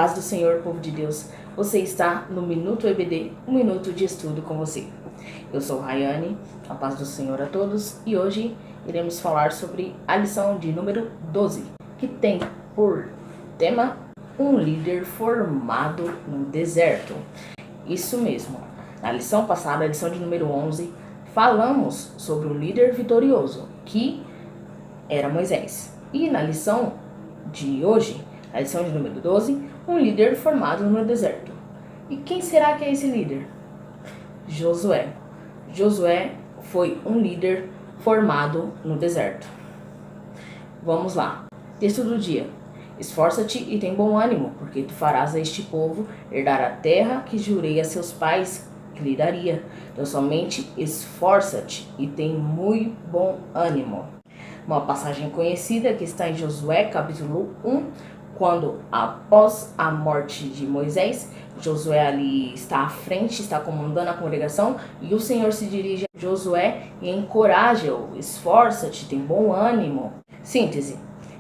paz do Senhor, povo de Deus. Você está no Minuto EBD, um minuto de estudo com você. Eu sou Rayane, a paz do Senhor a todos, e hoje iremos falar sobre a lição de número 12, que tem por tema um líder formado no deserto. Isso mesmo. Na lição passada, a lição de número 11, falamos sobre um líder vitorioso, que era Moisés. E na lição de hoje, a lição de número 12, um líder formado no deserto. E quem será que é esse líder? Josué. Josué foi um líder formado no deserto. Vamos lá. Texto do dia. Esforça-te e tem bom ânimo, porque tu farás a este povo herdar a terra que jurei a seus pais que lhe daria. Então somente esforça-te e tem muito bom ânimo. Uma passagem conhecida que está em Josué, capítulo 1, quando após a morte de Moisés, Josué ali está à frente, está comandando a congregação, e o Senhor se dirige a Josué e encoraja-o, esforça-te, tem bom ânimo. Síntese: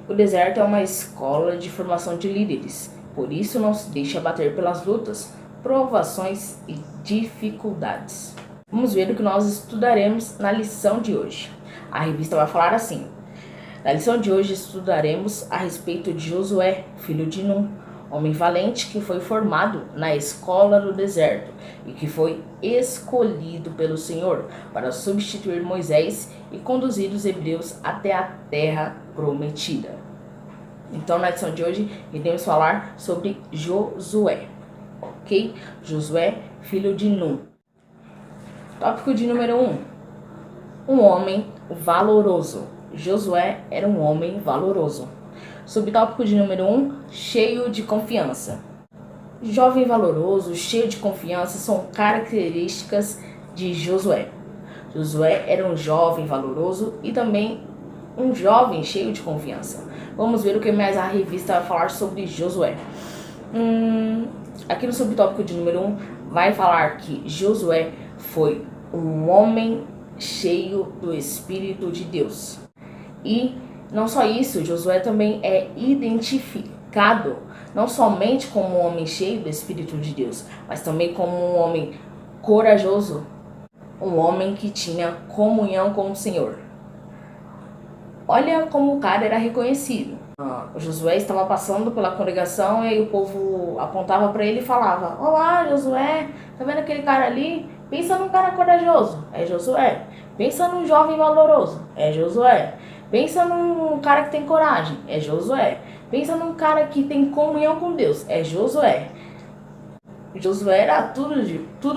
o deserto é uma escola de formação de líderes, por isso não se deixe abater pelas lutas, provações e dificuldades. Vamos ver o que nós estudaremos na lição de hoje. A revista vai falar assim: na lição de hoje estudaremos a respeito de Josué, filho de Num, homem valente que foi formado na escola do deserto e que foi escolhido pelo Senhor para substituir Moisés e conduzir os hebreus até a terra prometida. Então, na lição de hoje, iremos falar sobre Josué, ok? Josué, filho de Num. Tópico de número 1. Um homem valoroso. Josué era um homem valoroso. Subtópico de número 1, cheio de confiança. Jovem valoroso, cheio de confiança são características de Josué. Josué era um jovem valoroso e também um jovem cheio de confiança. Vamos ver o que mais a revista vai falar sobre Josué. Aqui no subtópico de número 1 vai falar que Josué foi um homem cheio do Espírito de Deus. E não só isso, Josué também é identificado não somente como um homem cheio do Espírito de Deus, mas também como um homem corajoso, um homem que tinha comunhão com o Senhor. Olha como o cara era reconhecido. Josué estava passando pela congregação e aí o povo apontava para ele e falava: olá, Josué, tá vendo aquele cara ali? Pensa num cara corajoso, é Josué. Pensa num jovem valoroso, é Josué. Pensa num cara que tem coragem, é Josué. Pensa num cara que tem comunhão com Deus, é Josué. Josué era tudo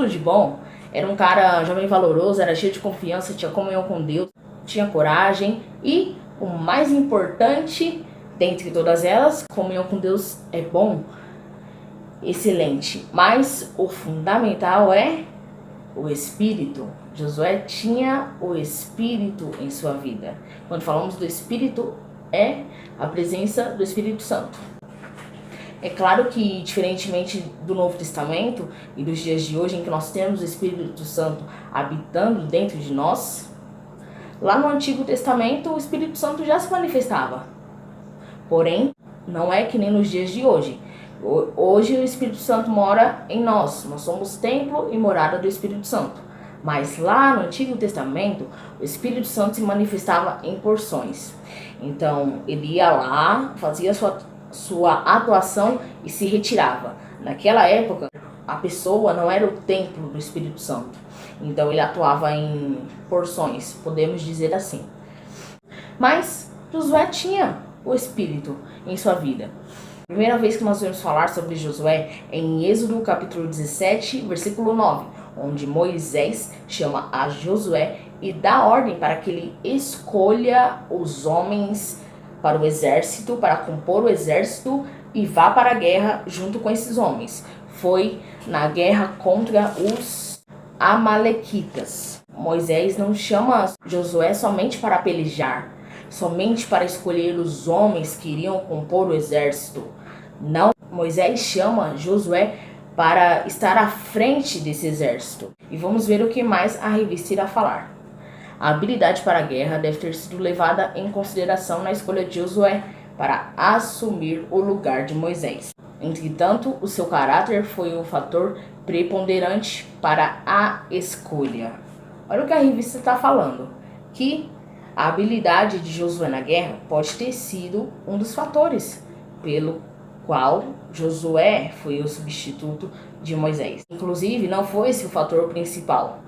de bom. Era um cara jovem valoroso, era cheio de confiança, tinha comunhão com Deus, tinha coragem. E o mais importante, dentre todas elas, comunhão com Deus é bom, excelente. Mas o fundamental é o Espírito. Josué tinha o Espírito em sua vida. Quando falamos do Espírito, é a presença do Espírito Santo. É claro que, diferentemente do Novo Testamento e dos dias de hoje, em que nós temos o Espírito Santo habitando dentro de nós, lá no Antigo Testamento o Espírito Santo já se manifestava. Porém, não é que nem nos dias de hoje. Hoje o Espírito Santo mora em nós. Nós somos templo e morada do Espírito Santo. Mas lá no Antigo Testamento, o Espírito Santo se manifestava em porções. Então, ele ia lá, fazia sua atuação e se retirava. Naquela época, a pessoa não era o templo do Espírito Santo. Então, ele atuava em porções, podemos dizer assim. Mas Josué tinha o Espírito em sua vida. A primeira vez que nós vamos falar sobre Josué é em Êxodo capítulo 17, versículo 9, onde Moisés chama a Josué e dá ordem para que ele escolha os homens para o exército, para compor o exército e vá para a guerra junto com esses homens. Foi na guerra contra os amalequitas. Moisés não chama Josué somente para pelejar, somente para escolher os homens que iriam compor o exército. Não, Moisés chama Josué para estar à frente desse exército. E vamos ver o que mais a revista irá falar. A habilidade para a guerra deve ter sido levada em consideração na escolha de Josué para assumir o lugar de Moisés. Entretanto, o seu caráter foi o fator preponderante para a escolha. Olha o que a revista está falando, que a habilidade de Josué na guerra pode ter sido um dos fatores pelo qual Josué foi o substituto de Moisés. Inclusive, não foi esse o fator principal.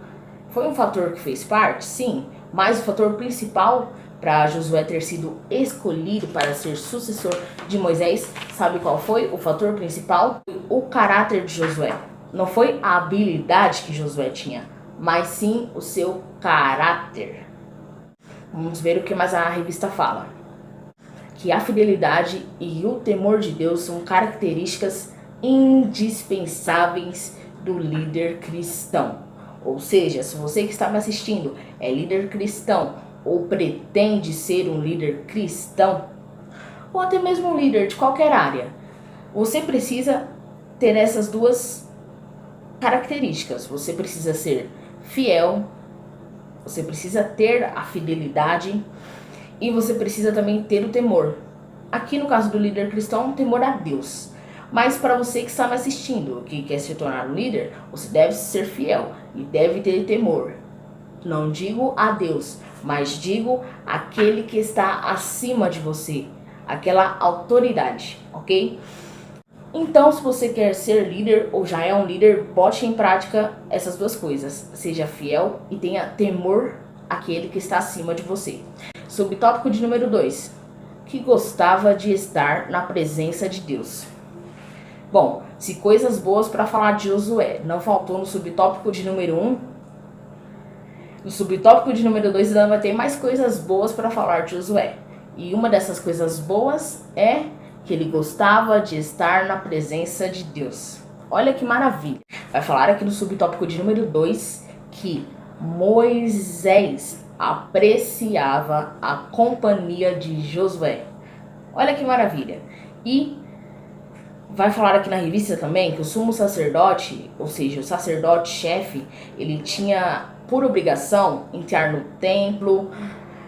Foi um fator que fez parte, sim, mas o fator principal para Josué ter sido escolhido para ser sucessor de Moisés, sabe qual foi o fator principal? O caráter de Josué. Não foi a habilidade que Josué tinha, mas sim o seu caráter. Vamos ver o que mais a revista fala. Que a fidelidade e o temor de Deus são características indispensáveis do líder cristão. Ou seja, se você que está me assistindo é líder cristão ou pretende ser um líder cristão, ou até mesmo um líder de qualquer área, você precisa ter essas duas características. Você precisa ser fiel, você precisa ter a fidelidade e você precisa também ter o temor. Aqui no caso do líder cristão, temor a Deus. Mas para você que está me assistindo, que quer se tornar um líder, você deve ser fiel e deve ter temor. Não digo a Deus, mas digo aquele que está acima de você, aquela autoridade, ok? Então, se você quer ser líder ou já é um líder, bote em prática essas duas coisas. Seja fiel e tenha temor àquele que está acima de você. Subtópico de número 2. Que gostava de estar na presença de Deus. Bom, se coisas boas para falar de Josué não faltou no subtópico de número 1, no subtópico de número 2 ainda vai ter mais coisas boas para falar de Josué. E uma dessas coisas boas é que ele gostava de estar na presença de Deus. Olha que maravilha. Vai falar aqui no subtópico de número 2 que Moisés apreciava a companhia de Josué. Olha que maravilha. E vai falar aqui na revista também que o sumo sacerdote, ou seja, o sacerdote-chefe, ele tinha por obrigação entrar no templo,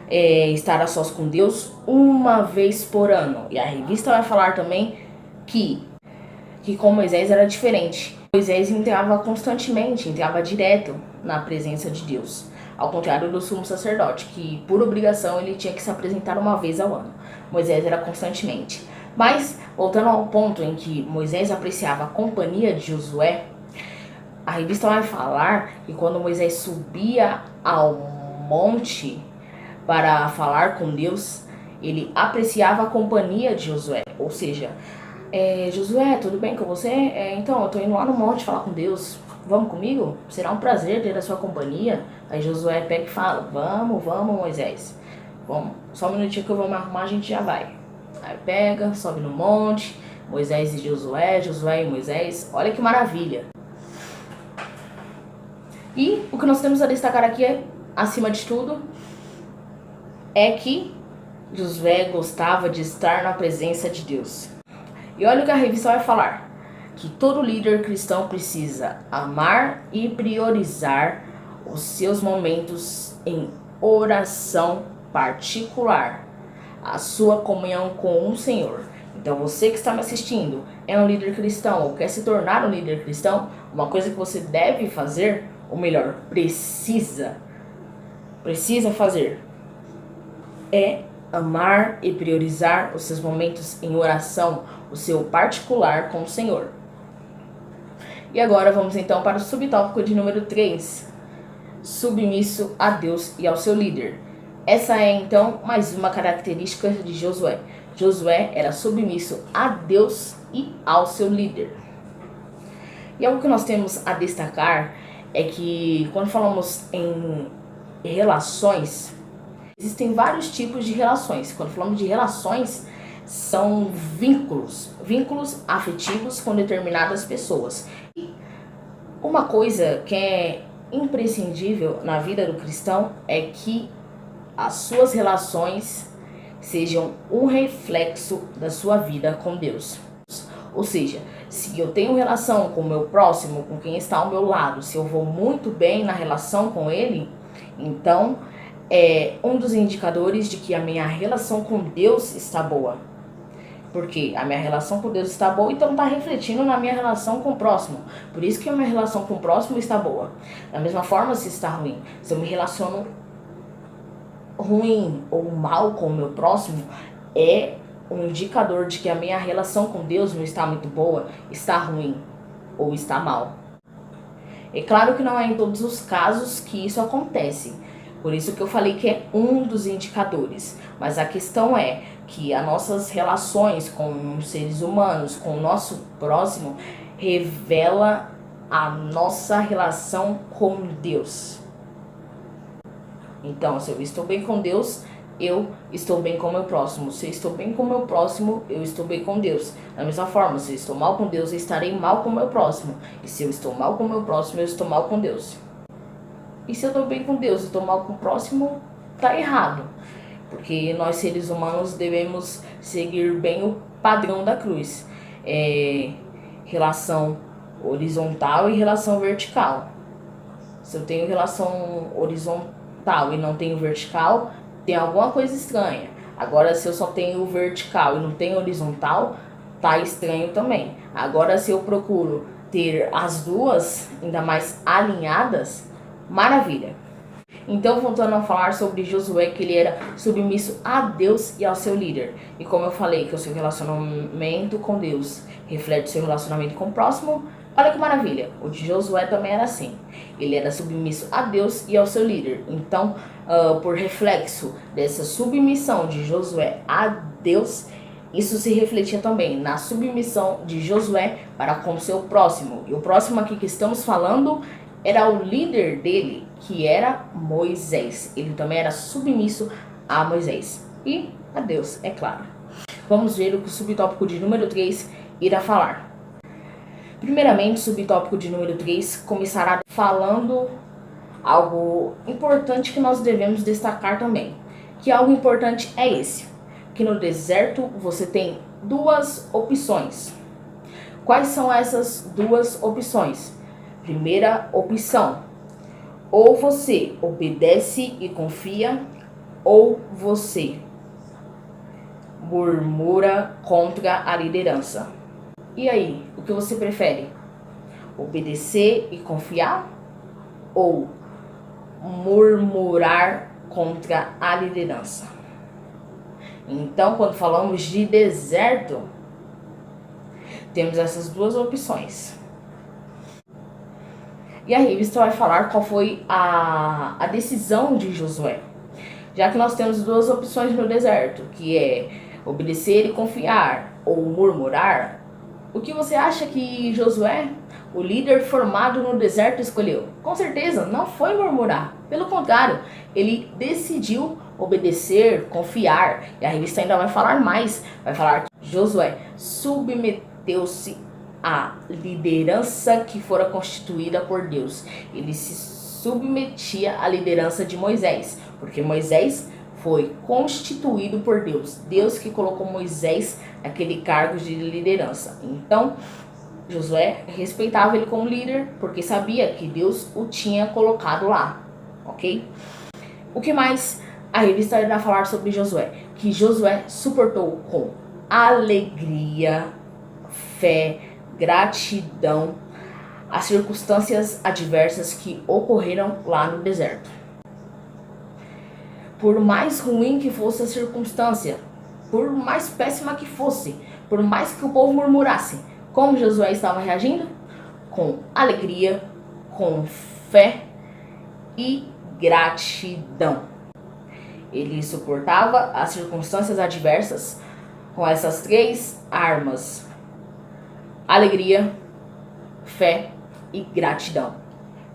estar a sós com Deus uma vez por ano. E a revista vai falar também que com Moisés era diferente. Moisés entrava constantemente, entrava direto na presença de Deus. Ao contrário do sumo sacerdote, que por obrigação ele tinha que se apresentar uma vez ao ano. Moisés era constantemente. Mas, voltando ao ponto em que Moisés apreciava a companhia de Josué, a revista vai falar que quando Moisés subia ao monte para falar com Deus, ele apreciava a companhia de Josué. Ou seja, Josué, tudo bem com você? Então, eu tô indo lá no monte falar com Deus. Vamos comigo? Será um prazer ter a sua companhia. Aí Josué pega e fala, vamos, Moisés. Vamos, só um minutinho que eu vou me arrumar, a gente já vai. Aí pega, sobe no monte, Moisés e Josué, Josué e Moisés. Olha que maravilha. E o que nós temos a destacar aqui, acima de tudo, é que Josué gostava de estar na presença de Deus. E olha o que a revista vai falar, que todo líder cristão precisa amar e priorizar os seus momentos em oração particular, a sua comunhão com o Senhor. Então você que está me assistindo é um líder cristão ou quer se tornar um líder cristão, uma coisa que você deve fazer, ou melhor, precisa fazer, é amar e priorizar os seus momentos em oração, o seu particular com o Senhor. E agora vamos então para o subtópico de número 3, submisso a Deus e ao seu líder. Essa é então mais uma característica de Josué. Josué era submisso a Deus e ao seu líder. E algo que nós temos a destacar é que quando falamos em relações, existem vários tipos de relações. Quando falamos de relações, são vínculos afetivos com determinadas pessoas. E uma coisa que é imprescindível na vida do cristão é que as suas relações sejam um reflexo da sua vida com Deus. Ou seja, se eu tenho relação com o meu próximo, com quem está ao meu lado, se eu vou muito bem na relação com ele, então é um dos indicadores de que a minha relação com Deus está boa. Porque a minha relação com Deus está boa, então está refletindo na minha relação com o próximo. Por isso que a minha relação com o próximo está boa. Da mesma forma, se está ruim, se eu me relaciono ruim ou mal com o meu próximo, é um indicador de que a minha relação com Deus não está muito boa, está ruim ou está mal. É claro que não é em todos os casos que isso acontece. Por isso que eu falei que é um dos indicadores. Mas a questão é que as nossas relações com os seres humanos, com o nosso próximo, revela a nossa relação com Deus. Então, se eu estou bem com Deus, eu estou bem com o meu próximo. Se eu estou bem com o meu próximo, eu estou bem com Deus. Da mesma forma, se eu estou mal com Deus, eu estarei mal com o meu próximo. E se eu estou mal com o meu próximo, eu estou mal com Deus. E se eu estou bem com Deus e estou mal com o próximo, tá errado. Porque nós, seres humanos, devemos seguir bem o padrão da cruz. Relação horizontal e relação vertical. Se eu tenho relação horizontal e não tenho vertical, tem alguma coisa estranha. Agora, se eu só tenho vertical e não tenho horizontal, tá estranho também. Agora, se eu procuro ter as duas, ainda mais alinhadas, maravilha. Então, voltando a falar sobre Josué, que ele era submisso a Deus e ao seu líder. E como eu falei, que o seu relacionamento com Deus reflete o seu relacionamento com o próximo, olha que maravilha. O de Josué também era assim. Ele era submisso a Deus e ao seu líder. Então, por reflexo dessa submissão de Josué a Deus, isso se refletia também na submissão de Josué para com o seu próximo. E o próximo aqui que estamos falando era o líder dele, que era Moisés. Ele também era submisso a Moisés e a Deus, é claro. Vamos ver o que o subtópico de número 3 irá falar. Primeiramente, o subtópico de número 3 começará falando algo importante que nós devemos destacar também. Que algo importante é esse, que no deserto você tem duas opções. Quais são essas duas opções? Primeira opção, ou você obedece e confia, ou você murmura contra a liderança. E aí, o que você prefere? Obedecer e confiar, ou murmurar contra a liderança? Então, quando falamos de deserto, temos essas duas opções. E a revista vai falar qual foi a decisão de Josué. Já que nós temos duas opções no deserto, que é obedecer e confiar ou murmurar, o que você acha que Josué, o líder formado no deserto, escolheu? Com certeza, não foi murmurar. Pelo contrário, ele decidiu obedecer, confiar. E a revista ainda vai falar mais. Vai falar que Josué submeteu-se a liderança que fora constituída por Deus. Ele se submetia à liderança de Moisés, porque Moisés foi constituído por Deus. Deus que colocou Moisés naquele cargo de liderança. Então, Josué respeitava ele como líder, porque sabia que Deus o tinha colocado lá, ok? O que mais a revista irá falar sobre Josué? Que Josué suportou com alegria, fé, gratidão as circunstâncias adversas que ocorreram lá no deserto. Por mais ruim que fosse a circunstância, por mais péssima que fosse, por mais que o povo murmurasse, como Josué estava reagindo? Com alegria, com fé e gratidão. Ele suportava as circunstâncias adversas com essas três armas: alegria, fé e gratidão.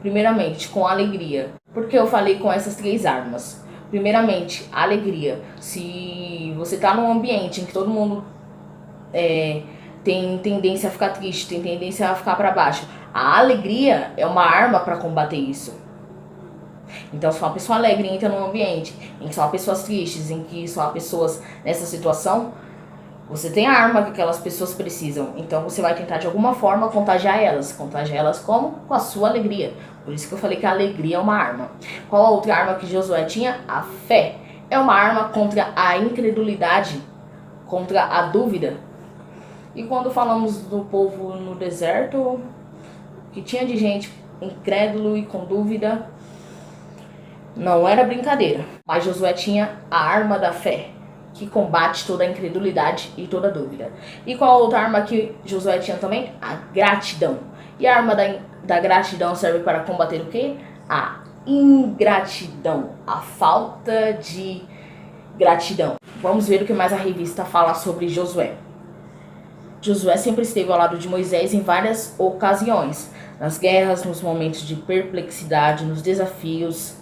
Primeiramente, com alegria. Por que eu falei com essas três armas? Primeiramente, alegria. Se você está num ambiente em que todo mundo tem tendência a ficar triste, tem tendência a ficar para baixo, a alegria é uma arma para combater isso. Então, se uma pessoa alegre entra num ambiente em que só há pessoas tristes, em que só há pessoas nessa situação, você tem a arma que aquelas pessoas precisam. Então você vai tentar de alguma forma contagiar elas. Contagiar elas como? Com a sua alegria. Por isso que eu falei que a alegria é uma arma. Qual a outra arma que Josué tinha? A fé. É uma arma contra a incredulidade, contra a dúvida. E quando falamos do povo no deserto, que tinha de gente incrédulo e com dúvida, não era brincadeira. Mas Josué tinha a arma da fé, que combate toda a incredulidade e toda dúvida. E qual a outra arma que Josué tinha também? A gratidão. E a arma da gratidão serve para combater o quê? A ingratidão, a falta de gratidão. Vamos ver o que mais a revista fala sobre Josué. Josué sempre esteve ao lado de Moisés em várias ocasiões, nas guerras, nos momentos de perplexidade, nos desafios.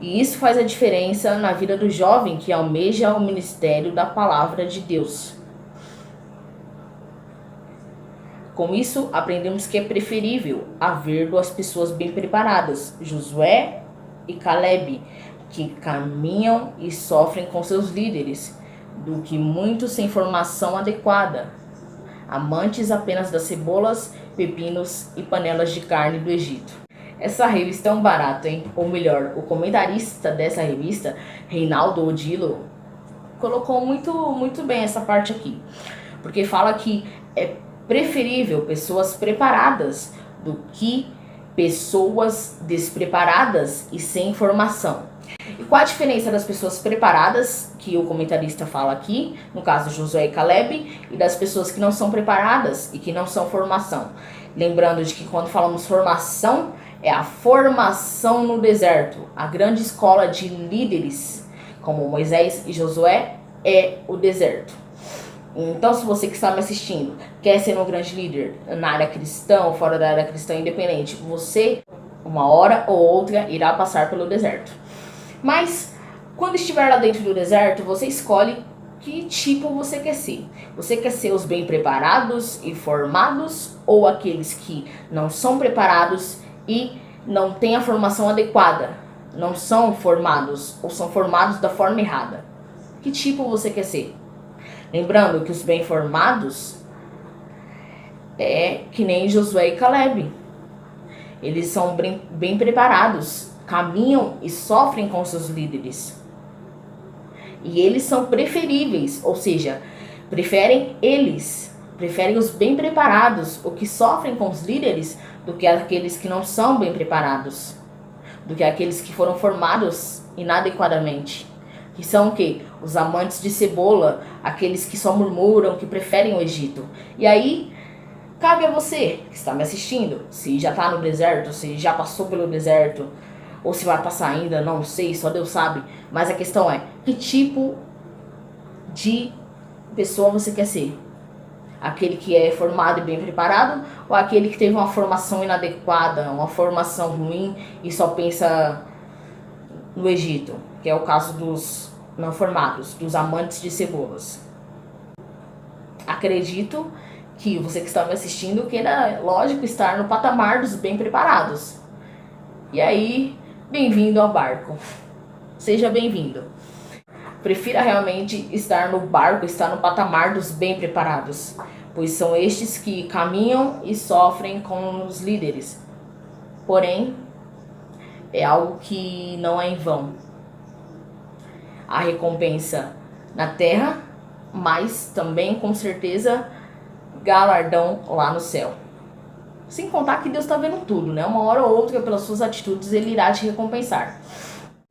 E isso faz a diferença na vida do jovem que almeja o ministério da palavra de Deus. Com isso, aprendemos que é preferível haver duas pessoas bem preparadas, Josué e Calebe, que caminham e sofrem com seus líderes, do que muitos sem formação adequada, amantes apenas das cebolas, pepinos e panelas de carne do Egito. Essa revista é um barato, hein? Ou melhor, o comentarista dessa revista, Reinaldo Odilo, colocou muito bem essa parte aqui. Porque fala que é preferível pessoas preparadas do que pessoas despreparadas e sem formação. E qual a diferença das pessoas preparadas, que o comentarista fala aqui, no caso Josué e Calebe, e das pessoas que não são preparadas e que não são formação? Lembrando de que quando falamos formação, é a formação no deserto. A grande escola de líderes, como Moisés e Josué, é o deserto. Então, se você que está me assistindo quer ser um grande líder na área cristã ou fora da área cristã independente, você, uma hora ou outra, irá passar pelo deserto. Mas, quando estiver lá dentro do deserto, você escolhe que tipo você quer ser. Você quer ser os bem preparados e formados ou aqueles que não são preparados e não têm a formação adequada, não são formados ou são formados da forma errada? Que tipo você quer ser? Lembrando que os bem formados é que nem Josué e Calebe. Eles são bem preparados, caminham e sofrem com seus líderes. E eles são preferíveis, ou seja, preferem os bem preparados, o que sofrem com os líderes, do que aqueles que não são bem preparados, do que aqueles que foram formados inadequadamente. Que são o quê? Os amantes de cebola, aqueles que só murmuram, que preferem o Egito. E aí, cabe a você que está me assistindo, se já está no deserto, se já passou pelo deserto, ou se vai passar ainda, não sei, só Deus sabe. Mas a questão é, que tipo de pessoa você quer ser? Aquele que é formado e bem preparado, ou aquele que teve uma formação inadequada, uma formação ruim e só pensa no Egito, que é o caso dos não formados, dos amantes de cebolas? Acredito que você que está me assistindo queira, lógico, estar no patamar dos bem preparados. E aí, bem-vindo ao barco. Seja bem-vindo. Prefira realmente estar no barco, estar no patamar dos bem preparados, pois são estes que caminham e sofrem com os líderes. Porém, é algo que não é em vão. A recompensa na terra, mas também, com certeza, galardão lá no céu. Sem contar que Deus está vendo tudo, né? Uma hora ou outra, pelas suas atitudes, Ele irá te recompensar.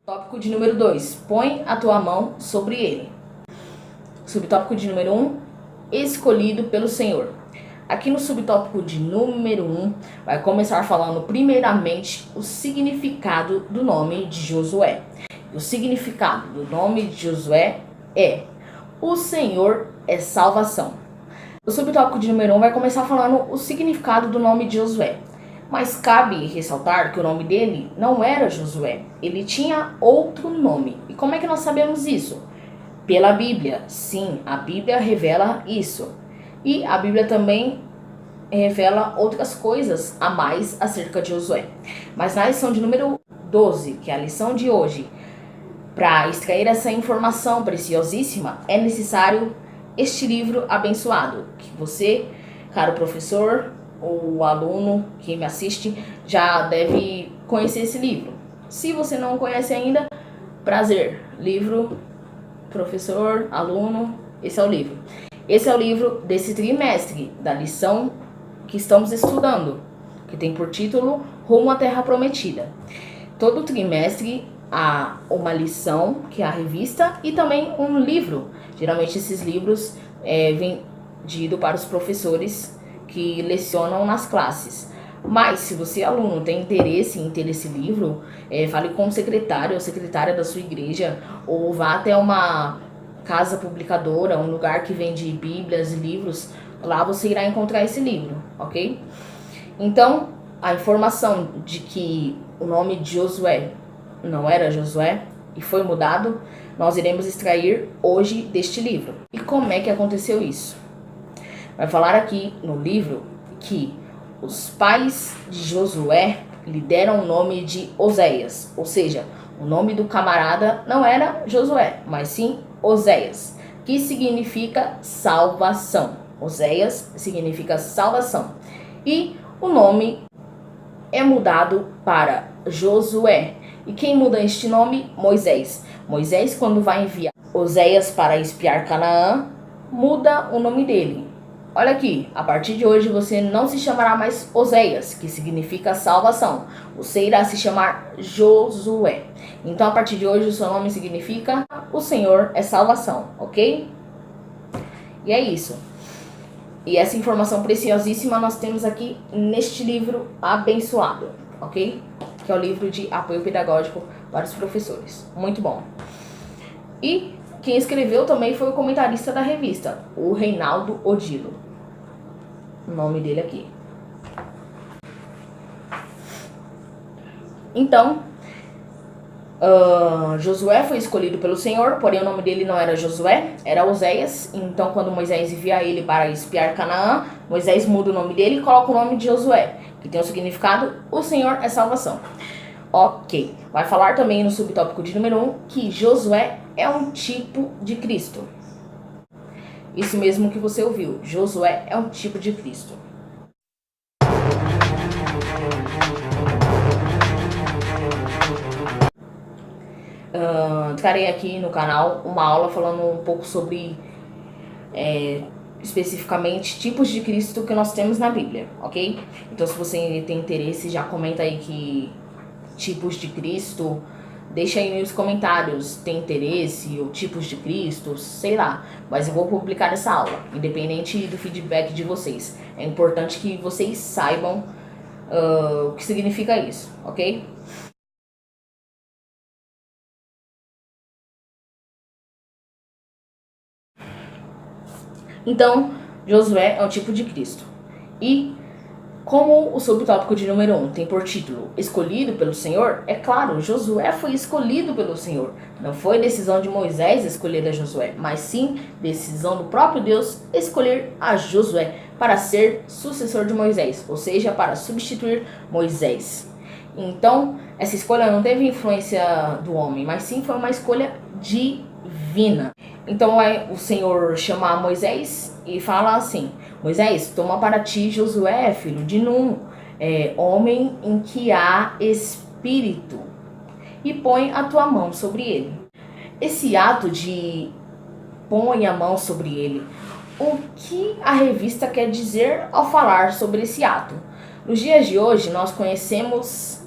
Tópico de número 2. Põe a tua mão sobre ele. Subtópico de número 1. Escolhido pelo Senhor. Aqui no subtópico de número 1, vai começar falando primeiramente o significado do nome de Josué. O significado do nome de Josué é: o Senhor é salvação. O subtópico de número 1 vai começar falando o significado do nome de Josué. Mas cabe ressaltar que o nome dele não era Josué. Ele tinha outro nome. E como é que nós sabemos isso? Pela Bíblia. Sim, a Bíblia revela isso. E a Bíblia também revela outras coisas a mais acerca de Josué. Mas na lição de número 12, que é a lição de hoje, para extrair essa informação preciosíssima, é necessário este livro abençoado, que você, caro professor ou aluno que me assiste, já deve conhecer esse livro. Se você não conhece ainda, prazer, livro, professor, aluno, esse é o livro. Esse é o livro desse trimestre, da lição que estamos estudando, que tem por título Rumo à Terra Prometida. Todo trimestre há uma lição, que é a revista, e também um livro. Geralmente esses livros vêm vendidos para os professores que lecionam nas classes. Mas se você, aluno, tem interesse em ter esse livro, fale com o secretário ou secretária da sua igreja, ou vá até uma casa publicadora, um lugar que vende bíblias e livros. Lá você irá encontrar esse livro, ok? Então, a informação de que o nome de Josué não era Josué e foi mudado, nós iremos extrair hoje deste livro. E como é que aconteceu isso? Vai falar aqui no livro que os pais de Josué lhe deram o nome de Oséias, ou seja, o nome do camarada não era Josué, mas sim Oséias, que significa salvação. Oséias significa salvação. E o nome é mudado para Josué. E quem muda este nome? Moisés. Moisés, quando vai enviar Oséias para espiar Canaã, muda o nome dele. Olha aqui, a partir de hoje você não se chamará mais Oséias, que significa salvação. Você irá se chamar Josué. Então, a partir de hoje, o seu nome significa o Senhor é salvação, ok? E é isso. E essa informação preciosíssima nós temos aqui neste livro abençoado, ok? Que é o livro de apoio pedagógico para os professores. Muito bom. E quem escreveu também foi o comentarista da revista, o Reinaldo Odilo. O nome dele aqui. Então, Josué foi escolhido pelo Senhor, porém o nome dele não era Josué, era Oséias. Então, quando Moisés envia ele para espiar Canaã, Moisés muda o nome dele e coloca o nome de Josué, que tem o significado, o Senhor é salvação. Ok, vai falar também no subtópico de número 1 que Josué é um tipo de Cristo. Isso mesmo que você ouviu, Josué é um tipo de Cristo. Trarei aqui no canal uma aula falando um pouco sobre, especificamente, tipos de Cristo que nós temos na Bíblia, ok? Então, se você tem interesse, já comenta aí que tipos de Cristo, deixa aí nos comentários, tem interesse, ou tipos de Cristo, sei lá. Mas eu vou publicar essa aula, independente do feedback de vocês. É importante que vocês saibam o que significa isso, ok? Então, Josué é um tipo de Cristo. E como o subtópico de número 1 tem por título Escolhido pelo Senhor, é claro, Josué foi escolhido pelo Senhor. Não foi decisão de Moisés escolher a Josué, mas sim decisão do próprio Deus escolher a Josué para ser sucessor de Moisés, ou seja, para substituir Moisés. Então, essa escolha não teve influência do homem, mas sim foi uma escolha divina. Então o Senhor chama Moisés e fala assim: Moisés, toma para ti Josué, filho de Num, homem em que há espírito, e põe a tua mão sobre ele. Esse ato de põe a mão sobre ele, o que a revista quer dizer ao falar sobre esse ato? Nos dias de hoje nós conhecemos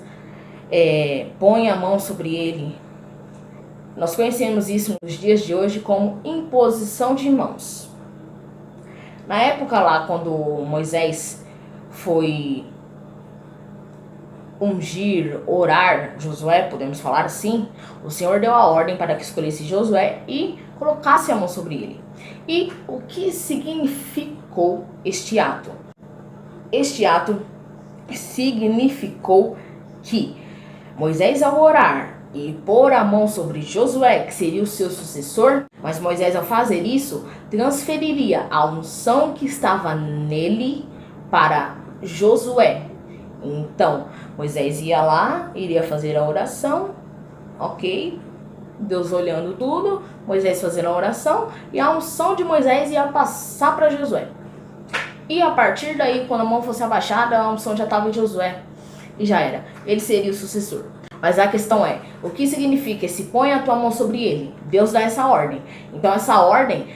põe a mão sobre ele. Nós conhecemos isso nos dias de hoje como imposição de mãos. Na época lá, quando Moisés foi ungir, orar Josué, podemos falar assim, o Senhor deu a ordem para que escolhesse Josué e colocasse a mão sobre ele. E o que significou este ato? Este ato significou que Moisés, ao orar e pôr a mão sobre Josué, que seria o seu sucessor, mas Moisés, ao fazer isso, transferiria a unção que estava nele para Josué. Então, Moisés ia lá, iria fazer a oração, ok? Deus olhando tudo, Moisés fazendo a oração, e a unção de Moisés ia passar para Josué. E a partir daí, quando a mão fosse abaixada, a unção já estava em Josué. E já era. Ele seria o sucessor. Mas a questão é, o que significa esse põe a tua mão sobre ele? Deus dá essa ordem. Então essa ordem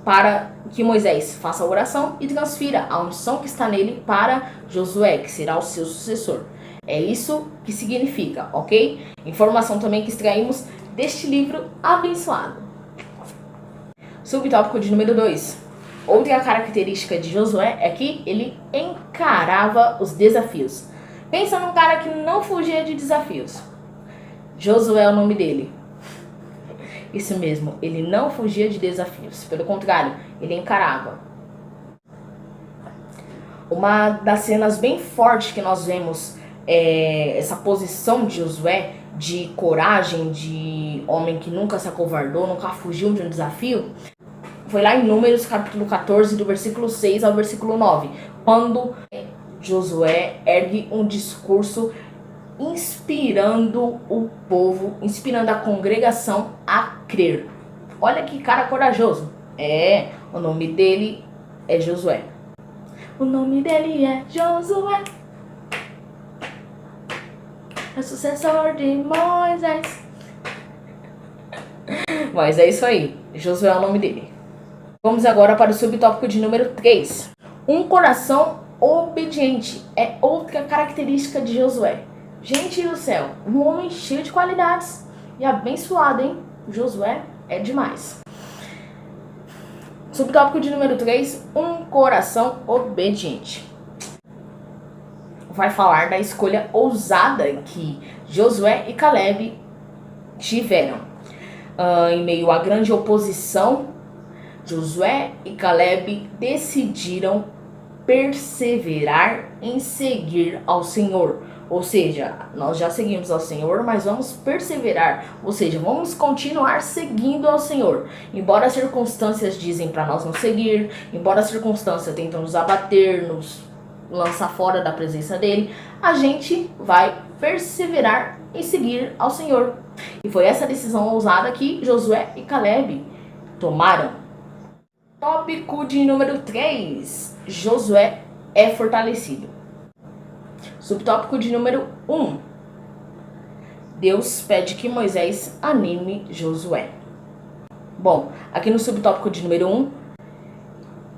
para que Moisés faça a oração e transfira a unção que está nele para Josué, que será o seu sucessor. É isso que significa, ok? Informação também que extraímos deste livro abençoado. Subtópico de número 2. Outra característica de Josué é que ele encarava os desafios. Pensa num cara que não fugia de desafios. Josué é o nome dele. Isso mesmo, ele não fugia de desafios. Pelo contrário, ele encarava. Uma das cenas bem fortes que nós vemos é essa posição de Josué, de coragem, de homem que nunca se acovardou, nunca fugiu de um desafio. Foi lá em Números capítulo 14, do versículo 6 ao versículo 9, quando Josué ergue um discurso inspirando o povo, inspirando a congregação a crer. Olha que cara corajoso. O nome dele é Josué. O nome dele é Josué. É sucessor de Moisés. Mas é isso aí. Josué é o nome dele. Vamos agora para o subtópico de número 3. Um coração obediente é outra característica de Josué. Gente do céu, um homem cheio de qualidades e abençoado, hein? Josué é demais. Subtópico de número 3, um coração obediente. Vai falar da escolha ousada que Josué e Caleb tiveram. Em meio à grande oposição, Josué e Caleb decidiram perseverar em seguir ao Senhor. Ou seja, nós já seguimos ao Senhor, mas vamos perseverar. Ou seja, vamos continuar seguindo ao Senhor. Embora as circunstâncias dizem para nós não seguir, embora as circunstâncias tentam nos abater, nos lançar fora da presença dele, a gente vai perseverar em seguir ao Senhor. E foi essa decisão ousada que Josué e Caleb tomaram. Tópico de número 3. Josué é fortalecido. Subtópico de número 1. Deus pede que Moisés anime Josué. Bom, aqui no subtópico de número 1,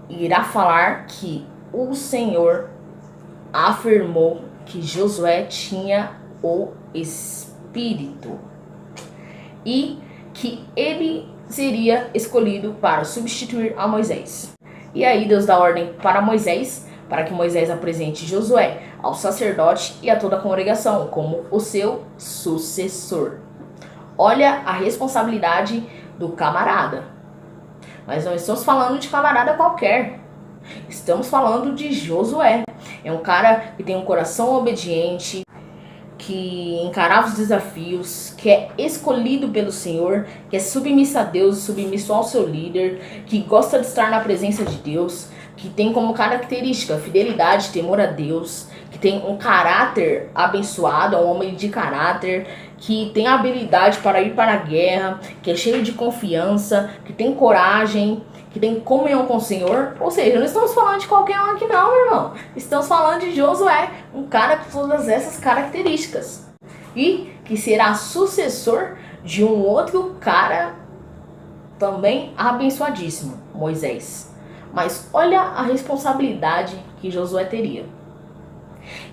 irá falar que o Senhor afirmou que Josué tinha o Espírito e que ele seria escolhido para substituir a Moisés. E aí Deus dá ordem para Moisés, para que Moisés apresente Josué ao sacerdote e a toda a congregação como o seu sucessor. Olha a responsabilidade do camarada. Mas não estamos falando de camarada qualquer. Estamos falando de Josué. É um cara que tem um coração obediente, que encarava os desafios, que é escolhido pelo Senhor, que é submisso a Deus, submisso ao seu líder, que gosta de estar na presença de Deus, que tem como característica fidelidade, temor a Deus, que tem um caráter abençoado, é um homem de caráter, que tem habilidade para ir para a guerra, que é cheio de confiança, que tem coragem, que tem comunhão com o Senhor. Ou seja, não estamos falando de qualquer um aqui não, meu irmão. Estamos falando de Josué, um cara com todas essas características. E que será sucessor de um outro cara também abençoadíssimo, Moisés. Mas olha a responsabilidade que Josué teria.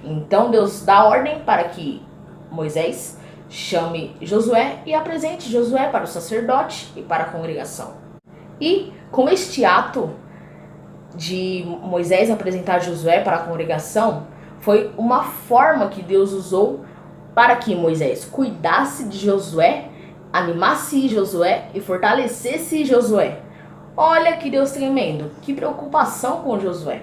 Então Deus dá ordem para que Moisés chame Josué e apresente Josué para o sacerdote e para a congregação. E com este ato de Moisés apresentar Josué para a congregação, foi uma forma que Deus usou para que Moisés cuidasse de Josué, animasse Josué e fortalecesse Josué. Olha que Deus tremendo, que preocupação com Josué.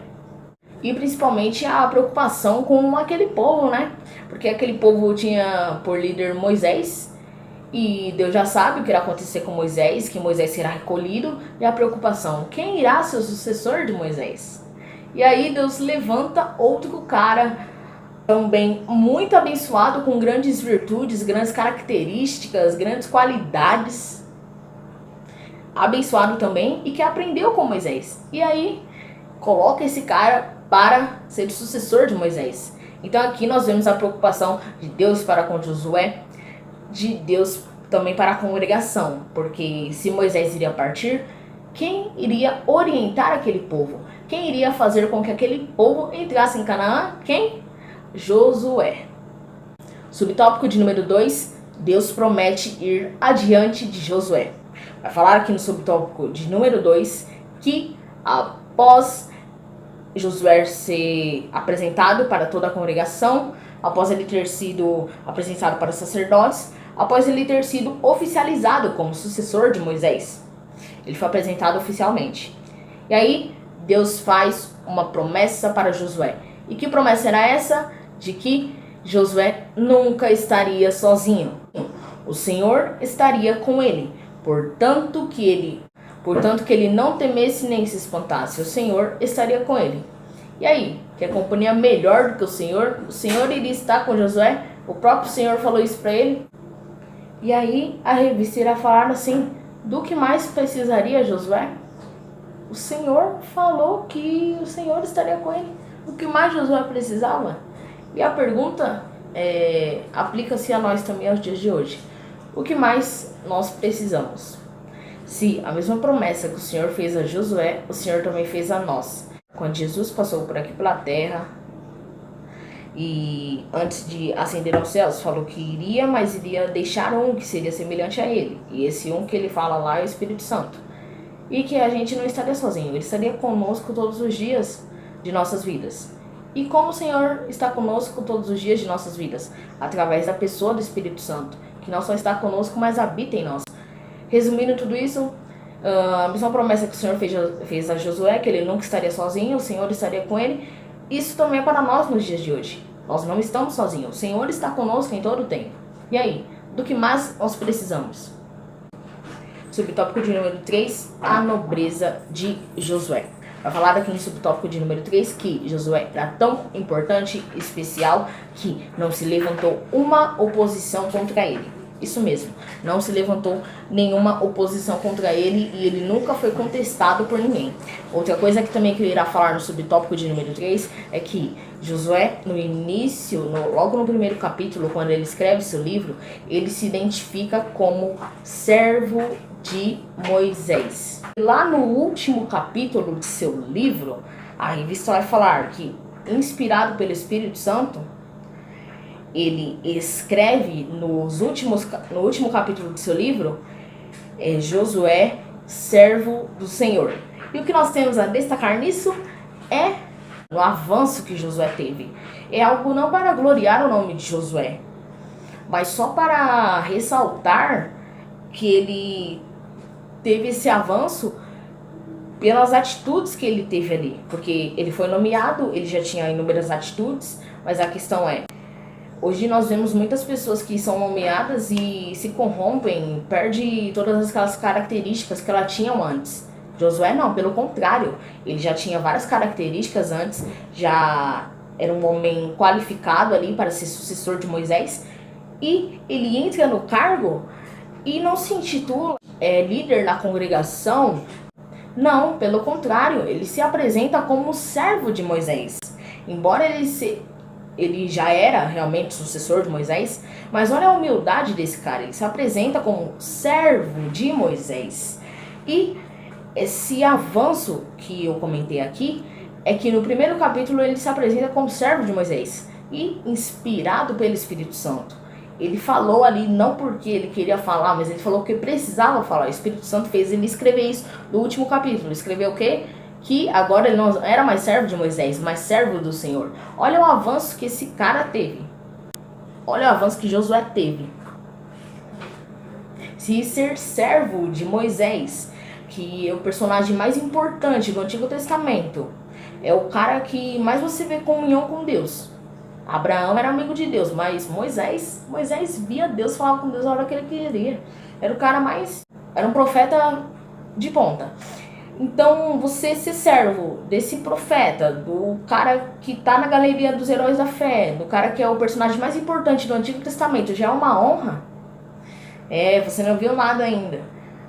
E principalmente a preocupação com aquele povo, né? Porque aquele povo tinha por líder Moisés, e Deus já sabe o que irá acontecer com Moisés, que Moisés será recolhido, e a preocupação, quem irá ser o sucessor de Moisés? E aí Deus levanta outro cara, também muito abençoado, com grandes virtudes, grandes características, grandes qualidades, abençoado também, e que aprendeu com Moisés. E aí coloca esse cara para ser o sucessor de Moisés. Então aqui nós vemos a preocupação de Deus para com Josué, de Deus também para a congregação, porque se Moisés iria partir, quem iria orientar aquele povo? Quem iria fazer com que aquele povo entrasse em Canaã? Quem? Josué. Subtópico de número 2, Deus promete ir adiante de Josué. Vai falar aqui no subtópico de número 2 que após Josué ser apresentado para toda a congregação, após ele ter sido apresentado para os sacerdotes, após ele ter sido oficializado como sucessor de Moisés, ele foi apresentado oficialmente. E aí, Deus faz uma promessa para Josué. E que promessa era essa? De que Josué nunca estaria sozinho. O Senhor estaria com ele. Portanto que ele não temesse nem se espantasse. O Senhor estaria com ele. E aí, quer companhia melhor do que o Senhor? O Senhor iria estar com Josué? O próprio Senhor falou isso para ele? E aí, a revista irá falar assim: do que mais precisaria Josué? O Senhor falou que o Senhor estaria com ele. O que mais Josué precisava? E a pergunta aplica-se a nós também aos dias de hoje. O que mais nós precisamos? Se a mesma promessa que o Senhor fez a Josué, o Senhor também fez a nós. Quando Jesus passou por aqui pela terra, e antes de ascender aos céus, falou que iria, mas iria deixar um que seria semelhante a ele. E esse um que ele fala lá é o Espírito Santo. E que a gente não estaria sozinho, ele estaria conosco todos os dias de nossas vidas. E como o Senhor está conosco todos os dias de nossas vidas? Através da pessoa do Espírito Santo, que não só está conosco, mas habita em nós. Resumindo tudo isso, a mesma promessa que o Senhor fez a Josué, que ele nunca estaria sozinho, o Senhor estaria com ele. Isso também é para nós nos dias de hoje. Nós não estamos sozinhos. O Senhor está conosco em todo o tempo. E aí, do que mais nós precisamos? Subtópico de número 3, a nobreza de Josué. Vai falar aqui no subtópico de número 3 que Josué era tão importante e especial que não se levantou uma oposição contra ele. Isso mesmo, não se levantou nenhuma oposição contra ele e ele nunca foi contestado por ninguém. Outra coisa que também eu irá falar no subtópico de número 3 é que Josué, no início, logo no primeiro capítulo, quando ele escreve seu livro, ele se identifica como servo de Moisés. Lá no último capítulo de seu livro, a revista vai falar que, inspirado pelo Espírito Santo, ele escreve no último capítulo do seu livro, Josué, servo do Senhor. E o que nós temos a destacar nisso é o avanço que Josué teve. É algo não para gloriar o nome de Josué, mas só para ressaltar que ele teve esse avanço pelas atitudes que ele teve ali. Porque ele foi nomeado, ele já tinha inúmeras atitudes, mas a questão é, hoje nós vemos muitas pessoas que são nomeadas e se corrompem, perde todas aquelas características que ela tinha antes. Josué não, pelo contrário, ele já tinha várias características antes, já era um homem qualificado ali para ser sucessor de Moisés, e ele entra no cargo e não se intitula líder na congregação. Não, pelo contrário, ele se apresenta como servo de Moisés. Embora ele já era realmente sucessor de Moisés, mas olha a humildade desse cara, ele se apresenta como servo de Moisés. E esse avanço que eu comentei aqui é que no primeiro capítulo ele se apresenta como servo de Moisés e inspirado pelo Espírito Santo. Ele falou ali não porque ele queria falar, mas ele falou que precisava falar. O Espírito Santo fez ele escrever isso no último capítulo. Escreveu o quê? Que agora ele não era mais servo de Moisés, mas servo do Senhor. Olha o avanço que esse cara teve. Olha o avanço que Josué teve. Se ser servo de Moisés, que é o personagem mais importante do Antigo Testamento, é o cara que mais você vê comunhão com Deus. Abraão era amigo de Deus, mas Moisés via Deus, falava com Deus a hora que ele queria. Era o cara era um profeta de ponta. Então, você ser servo desse profeta, do cara que tá na galeria dos heróis da fé, do cara que é o personagem mais importante do Antigo Testamento, já é uma honra. Você não viu nada ainda.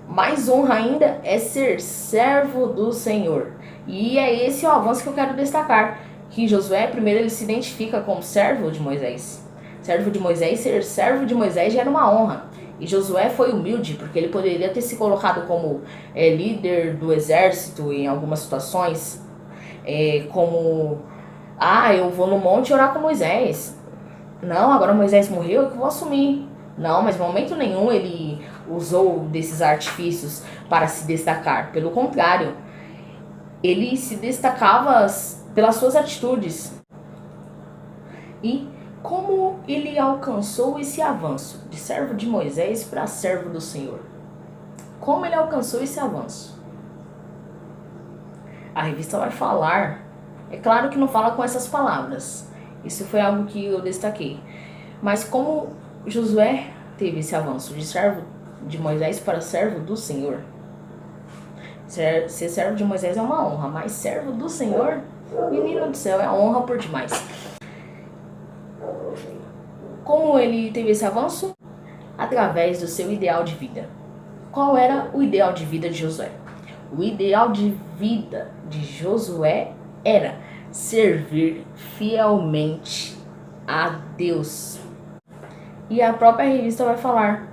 Mais honra ainda é ser servo do Senhor. E é esse o avanço que eu quero destacar. Que Josué, primeiro, ele se identifica como servo de Moisés. Servo de Moisés, ser servo de Moisés já era uma honra. E Josué foi humilde, porque ele poderia ter se colocado como líder do exército em algumas situações, como, eu vou no monte orar com Moisés. Não, agora Moisés morreu, eu que vou assumir. Não, mas em momento nenhum ele usou desses artifícios para se destacar. Pelo contrário, ele se destacava pelas suas atitudes. E como ele alcançou esse avanço de servo de Moisés para servo do Senhor? Como ele alcançou esse avanço? A revista vai falar, é claro que não fala com essas palavras, isso foi algo que eu destaquei, mas como Josué teve esse avanço de servo de Moisés para servo do Senhor? Ser servo de Moisés é uma honra, mas servo do Senhor, menino do céu, é honra por demais. Como ele teve esse avanço? Através do seu ideal de vida. Qual era o ideal de vida de Josué? O ideal de vida de Josué era servir fielmente a Deus. E a própria revista vai falar: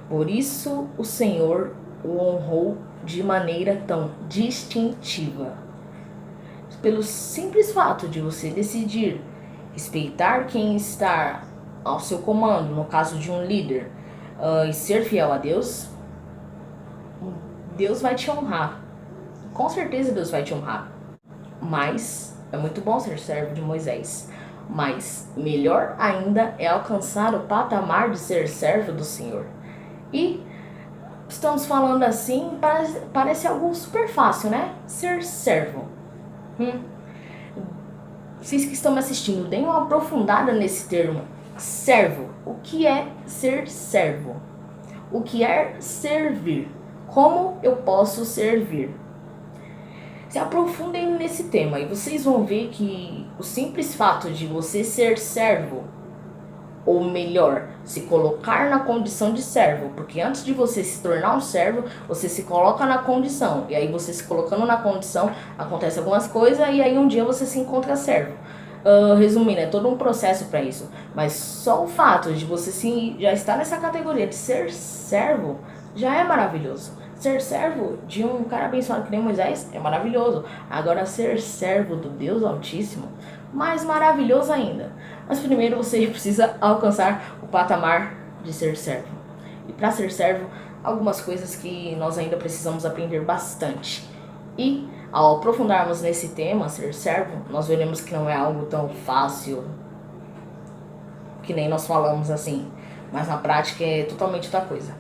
por isso o Senhor o honrou de maneira tão distintiva. Pelo simples fato de você decidir respeitar quem está ao seu comando, no caso de um líder, e ser fiel a Deus, Deus vai te honrar. Com certeza Deus vai te honrar. Mas é muito bom ser servo de Moisés. Mas melhor ainda é alcançar o patamar de ser servo do Senhor. E estamos falando assim, parece algo super fácil, né? Ser servo. Vocês que estão me assistindo, deem uma aprofundada nesse termo. Servo. O que é ser servo? O que é servir? Como eu posso servir? Se aprofundem nesse tema e vocês vão ver que o simples fato de você ser servo, ou melhor, se colocar na condição de servo, porque antes de você se tornar um servo, você se coloca na condição, e aí você se colocando na condição, acontece algumas coisas, e aí um dia você se encontra servo. Resumindo, é todo um processo para isso, mas só o fato de você já estar nessa categoria de ser servo, já é maravilhoso. Ser servo de um cara abençoado que nem Moisés é maravilhoso. Agora ser servo do Deus Altíssimo, mais maravilhoso ainda. Mas primeiro você precisa alcançar o patamar de ser servo. E para ser servo, algumas coisas que nós ainda precisamos aprender bastante. E ao aprofundarmos nesse tema, ser servo, nós veremos que não é algo tão fácil que nem nós falamos assim. Mas na prática é totalmente outra coisa.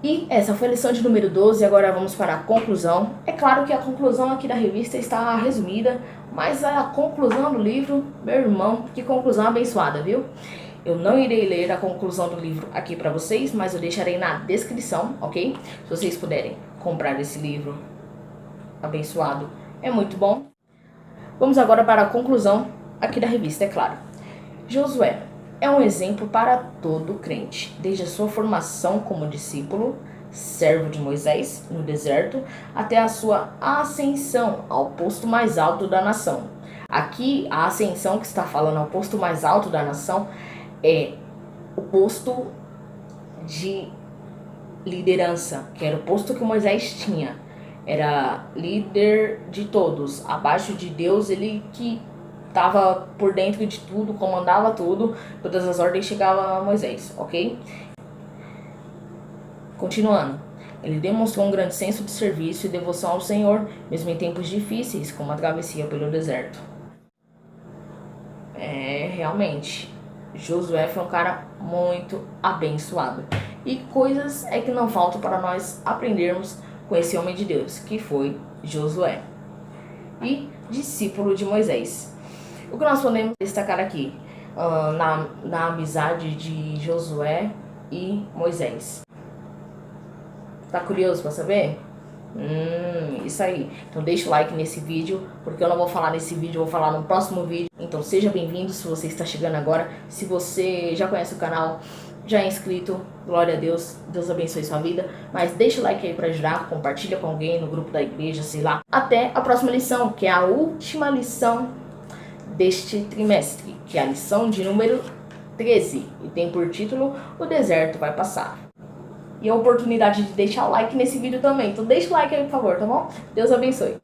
E essa foi a lição de número 12, agora vamos para a conclusão. É claro que a conclusão aqui da revista está resumida, mas a conclusão do livro, meu irmão, que conclusão abençoada, viu? Eu não irei ler a conclusão do livro aqui para vocês, mas eu deixarei na descrição, ok? Se vocês puderem comprar esse livro abençoado, é muito bom. Vamos agora para a conclusão aqui da revista, é claro. Josué é um exemplo para todo crente, desde a sua formação como discípulo, servo de Moisés no deserto, até a sua ascensão ao posto mais alto da nação. Aqui, a ascensão que está falando ao posto mais alto da nação é o posto de liderança, que era o posto que Moisés tinha. Era líder de todos, abaixo de Deus, ele que estava por dentro de tudo, comandava tudo, todas as ordens chegavam a Moisés, ok? Continuando, ele demonstrou um grande senso de serviço e devoção ao Senhor, mesmo em tempos difíceis, como a travessia pelo deserto. Realmente, Josué foi um cara muito abençoado. E coisas é que não faltam para nós aprendermos com esse homem de Deus, que foi Josué, e discípulo de Moisés. O que nós podemos destacar aqui na amizade de Josué e Moisés? Tá curioso para saber? Isso aí. Então deixa o like nesse vídeo, porque eu não vou falar nesse vídeo, eu vou falar no próximo vídeo. Então seja bem-vindo se você está chegando agora. Se você já conhece o canal, já é inscrito, glória a Deus, Deus abençoe sua vida. Mas deixa o like aí para ajudar, compartilha com alguém no grupo da igreja, sei lá. Até a próxima lição, que é a última lição deste trimestre, que é a lição de número 13 e tem por título O Deserto Vai Passar. E a oportunidade de deixar o like nesse vídeo também, então deixa o like aí, por favor, tá bom? Deus abençoe.